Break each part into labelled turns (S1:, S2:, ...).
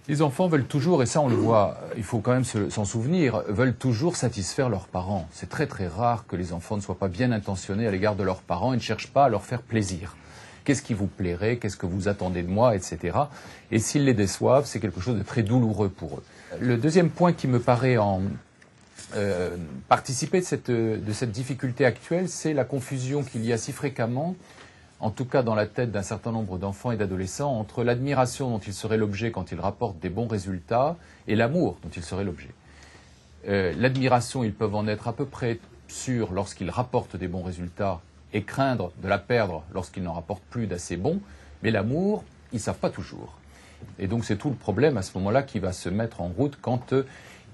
S1: Les enfants veulent toujours, et ça on le voit, il faut quand même s'en souvenir, veulent toujours satisfaire leurs parents. C'est très très rare que les enfants ne soient pas bien intentionnés à l'égard de leurs parents et ne cherchent pas à leur faire plaisir. Qu'est-ce qui vous plairait, qu'est-ce que vous attendez de moi, etc. Et s'ils les déçoivent, c'est quelque chose de très douloureux pour eux. Le deuxième point qui me paraît participer de cette difficulté actuelle, c'est la confusion qu'il y a si fréquemment, en tout cas dans la tête d'un certain nombre d'enfants et d'adolescents, entre l'admiration dont ils seraient l'objet quand ils rapportent des bons résultats et l'amour dont ils seraient l'objet. L'admiration, ils peuvent en être à peu près sûrs lorsqu'ils rapportent des bons résultats et craindre de la perdre lorsqu'ils n'en rapportent plus d'assez bons, mais l'amour, ils ne savent pas toujours. Et donc c'est tout le problème à ce moment-là qui va se mettre en route quand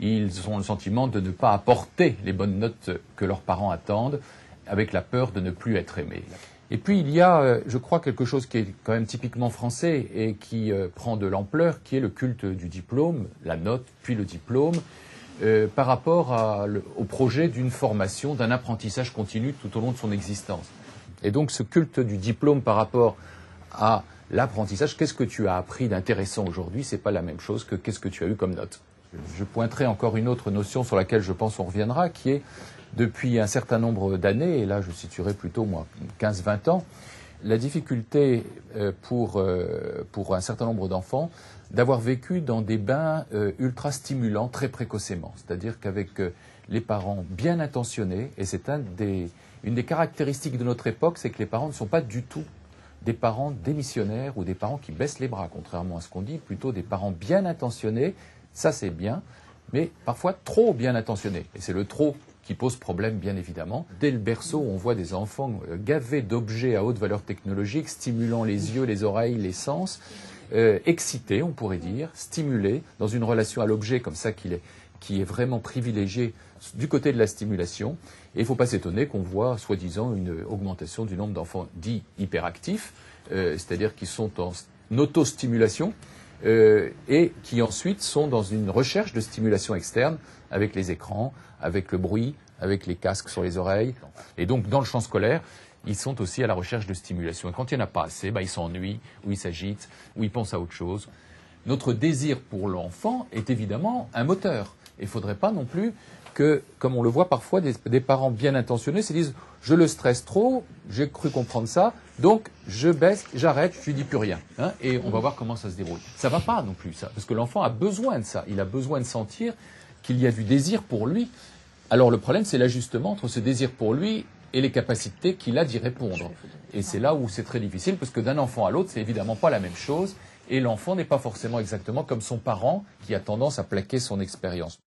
S1: ils ont le sentiment de ne pas apporter les bonnes notes que leurs parents attendent, avec la peur de ne plus être aimés. Et puis il y a, je crois, quelque chose qui est quand même typiquement français et qui prend de l'ampleur, qui est le culte du diplôme, la note, puis le diplôme, par rapport au projet d'une formation, d'un apprentissage continu tout au long de son existence. Et donc ce culte du diplôme par rapport à l'apprentissage, qu'est-ce que tu as appris d'intéressant aujourd'hui, c'est pas la même chose que qu'est-ce que tu as eu comme note. Je pointerai encore une autre notion sur laquelle je pense on reviendra, qui est depuis un certain nombre d'années, et là je situerai plutôt moi 15-20 ans, la difficulté pour un certain nombre d'enfants d'avoir vécu dans des bains ultra stimulants très précocement. C'est-à-dire qu'avec les parents bien intentionnés, et c'est une des caractéristiques de notre époque, c'est que les parents ne sont pas du tout des parents démissionnaires ou des parents qui baissent les bras, contrairement à ce qu'on dit, plutôt des parents bien intentionnés, ça c'est bien, mais parfois trop bien intentionnés. Et c'est le trop qui pose problème, bien évidemment. Dès le berceau, on voit des enfants gavés d'objets à haute valeur technologique, stimulant les yeux, les oreilles, les sens, excités, on pourrait dire, stimulés, dans une relation à l'objet comme ça qui est vraiment privilégiée du côté de la stimulation. Et il ne faut pas s'étonner qu'on voit, soi-disant, une augmentation du nombre d'enfants dits hyperactifs, c'est-à-dire qui sont en autostimulation, et qui ensuite sont dans une recherche de stimulation externe avec les écrans, avec le bruit, avec les casques sur les oreilles. Et donc, dans le champ scolaire, ils sont aussi à la recherche de stimulation. Et quand il n'y en a pas assez, ils s'ennuient, ou ils s'agitent, ou ils pensent à autre chose. Notre désir pour l'enfant est évidemment un moteur. Il ne faudrait pas non plus que, comme on le voit parfois, des parents bien intentionnés se disent « je le stresse trop, j'ai cru comprendre ça, donc je baisse, j'arrête, je lui dis plus rien. Hein, et on va voir comment ça se déroule ». Ça ne va pas non plus, ça, parce que l'enfant a besoin de ça. Il a besoin de sentir qu'il y a du désir pour lui. Alors le problème, c'est l'ajustement entre ce désir pour lui et les capacités qu'il a d'y répondre. Et c'est là où c'est très difficile, parce que d'un enfant à l'autre, c'est évidemment pas la même chose, et l'enfant n'est pas forcément exactement comme son parent qui a tendance à plaquer son expérience.